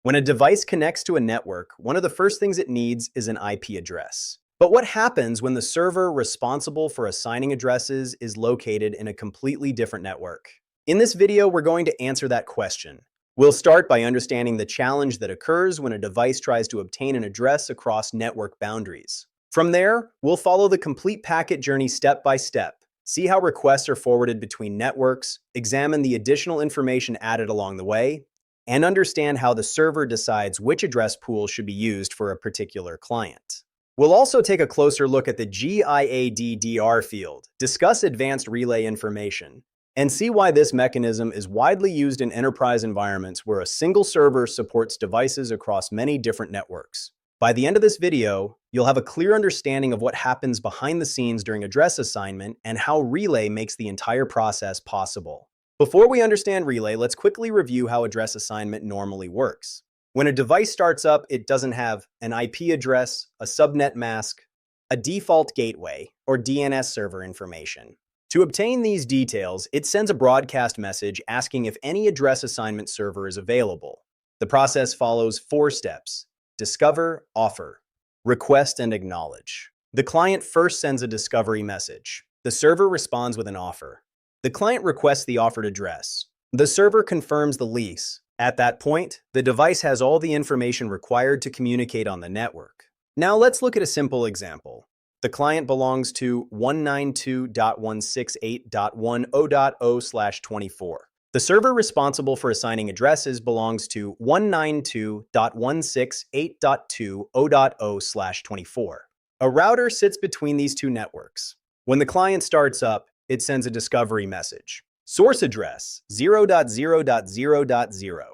When a device connects to a network, one of the first things it needs is an IP address. But what happens when the server responsible for assigning addresses is located in a completely different network? In this video, we're going to answer that question. We'll start by understanding the challenge that occurs when a device tries to obtain an address across network boundaries. From there, we'll follow the complete packet journey step by step, see how requests are forwarded between networks, examine the additional information added along the way, and understand how the server decides which address pool should be used for a particular client. We'll also take a closer look at the GIADDR field, discuss advanced relay information, and see why this mechanism is widely used in enterprise environments where a single server supports devices across many different networks. By the end of this video, you'll have a clear understanding of what happens behind the scenes during address assignment and how Relay makes the entire process possible. Before we understand Relay, let's quickly review how address assignment normally works. When a device starts up, it doesn't have an IP address, a subnet mask, a default gateway, or DNS server information. To obtain these details, it sends a broadcast message asking if any address assignment server is available. The process follows 4 steps: discover, offer, request, and acknowledge. The client first sends a discovery message. The server responds with an offer. The client requests the offered address. The server confirms the lease. At that point, the device has all the information required to communicate on the network. Now let's look at a simple example. The client belongs to 192.168.10.0/24. The server responsible for assigning addresses belongs to 192.168.20.0/24. A router sits between these two networks. When the client starts up, it sends a discovery message. Source address 0.0.0.0.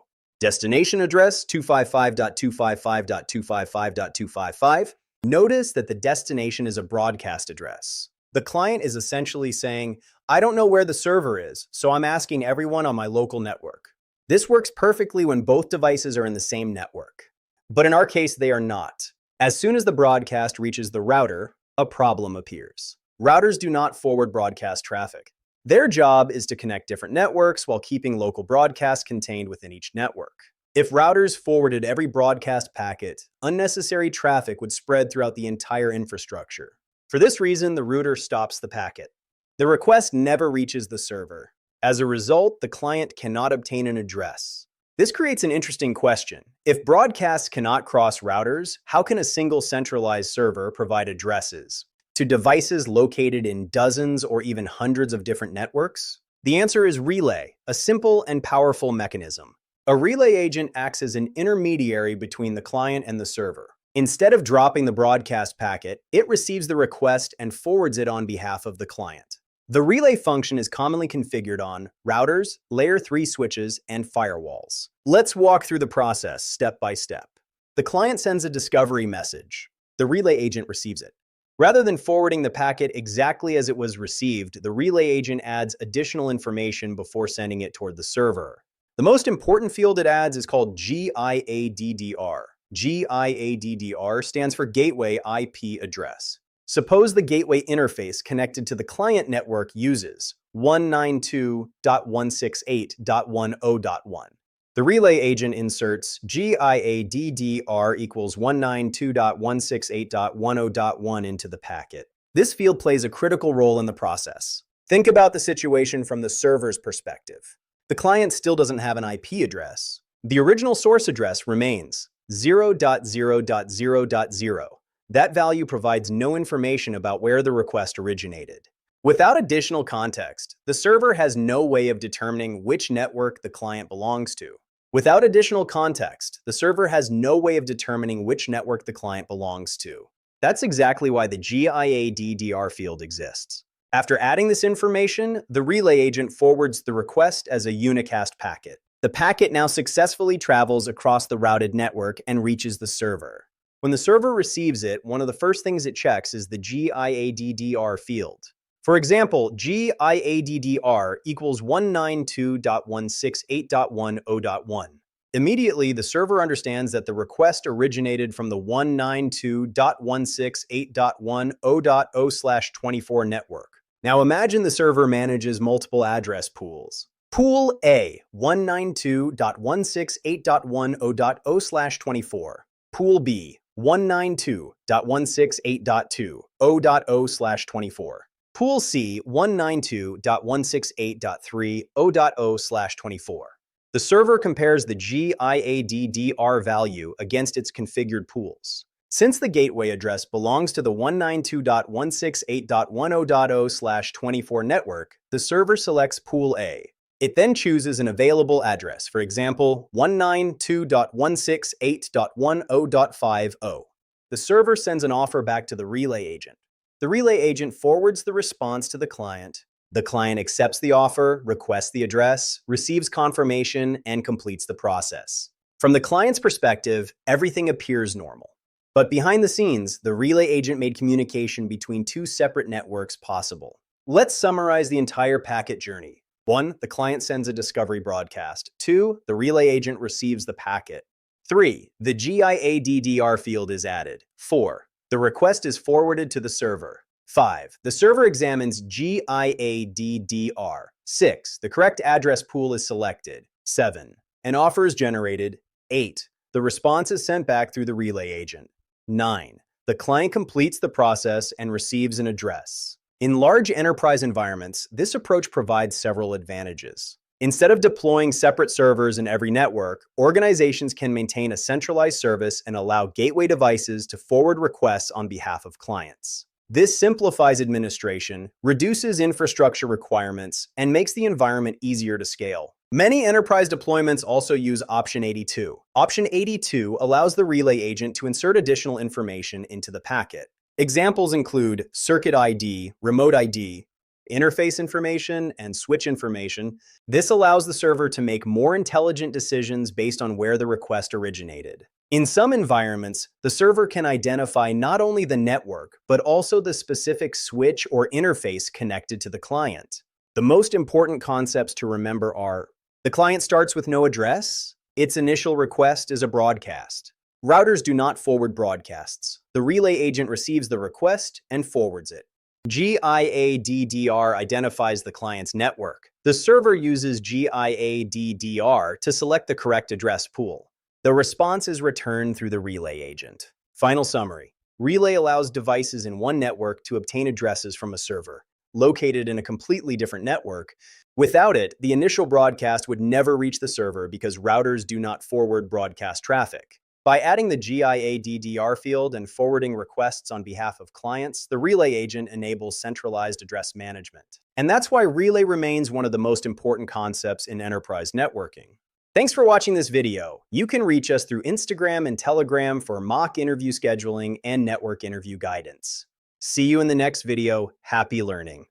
Destination address 255.255.255.255. Notice that the destination is a broadcast address. The client is essentially saying, I don't know where the server is, so I'm asking everyone on my local network. This works perfectly when both devices are in the same network. But in our case, they are not. As soon as the broadcast reaches the router, a problem appears. Routers do not forward broadcast traffic. Their job is to connect different networks while keeping local broadcasts contained within each network. If routers forwarded every broadcast packet, unnecessary traffic would spread throughout the entire infrastructure. For this reason, the router stops the packet. The request never reaches the server. As a result, the client cannot obtain an address. This creates an interesting question. If broadcasts cannot cross routers, how can a single centralized server provide addresses to devices located in dozens or even hundreds of different networks? The answer is Relay, a simple and powerful mechanism. A relay agent acts as an intermediary between the client and the server. Instead of dropping the broadcast packet, it receives the request and forwards it on behalf of the client. The relay function is commonly configured on routers, layer 3 switches, and firewalls. Let's walk through the process step by step. The client sends a discovery message. The relay agent receives it. Rather than forwarding the packet exactly as it was received, the relay agent adds additional information before sending it toward the server. The most important field it adds is called GIADDR. GIADDR stands for Gateway IP Address. Suppose the gateway interface connected to the client network uses 192.168.10.1. The relay agent inserts GIADDR equals 192.168.10.1 into the packet. This field plays a critical role in the process. Think about the situation from the server's perspective. The client still doesn't have an IP address. The original source address remains 0.0.0.0. That value provides no information about where the request originated. Without additional context, the server has no way of determining which network the client belongs to. Without additional context, the server has no way of determining which network the client belongs to. That's exactly why the GIADDR field exists. After adding this information, the relay agent forwards the request as a unicast packet. The packet now successfully travels across the routed network and reaches the server. When the server receives it, one of the first things it checks is the GIADDR field. For example, GIADDR equals 192.168.10.1. Immediately, the server understands that the request originated from the 192.168.10.0/24 network. Now imagine the server manages multiple address pools. Pool A 192.168.10.0/24. Pool B 192.168.2.0.0/24. Pool C 192.168.3.0.0/24. The server compares the GIADDR value against its configured pools. Since the gateway address belongs to the 192.168.10.0/24 network, the server selects Pool A. It then chooses an available address, for example, 192.168.10.50. The server sends an offer back to the relay agent. The relay agent forwards the response to the client. The client accepts the offer, requests the address, receives confirmation, and completes the process. From the client's perspective, everything appears normal. But behind the scenes, the relay agent made communication between two separate networks possible. Let's summarize the entire packet journey. 1. The client sends a discovery broadcast. 2. The relay agent receives the packet. 3. The GIADDR field is added. 4. The request is forwarded to the server. 5. The server examines GIADDR. 6. The correct address pool is selected. 7. An offer is generated. 8. The response is sent back through the relay agent. 9. The client completes the process and receives an address. In large enterprise environments, this approach provides several advantages. Instead of deploying separate servers in every network, organizations can maintain a centralized service and allow gateway devices to forward requests on behalf of clients. This simplifies administration, reduces infrastructure requirements, and makes the environment easier to scale. Many enterprise deployments also use Option 82. Option 82 allows the relay agent to insert additional information into the packet. Examples include circuit ID, remote ID, interface information, and switch information. This allows the server to make more intelligent decisions based on where the request originated. In some environments, the server can identify not only the network, but also the specific switch or interface connected to the client. The most important concepts to remember are: the client starts with no address. Its initial request is a broadcast. Routers do not forward broadcasts. The relay agent receives the request and forwards it. GIADDR identifies the client's network. The server uses GIADDR to select the correct address pool. The response is returned through the relay agent. Final summary. Relay allows devices in one network to obtain addresses from a server located in a completely different network. Without it, the initial broadcast would never reach the server because routers do not forward broadcast traffic. By adding the GIADDR field and forwarding requests on behalf of clients, the relay agent enables centralized address management. And that's why relay remains one of the most important concepts in enterprise networking. Thanks for watching this video. You can reach us through Instagram and Telegram for mock interview scheduling and network interview guidance. See you in the next video. Happy learning.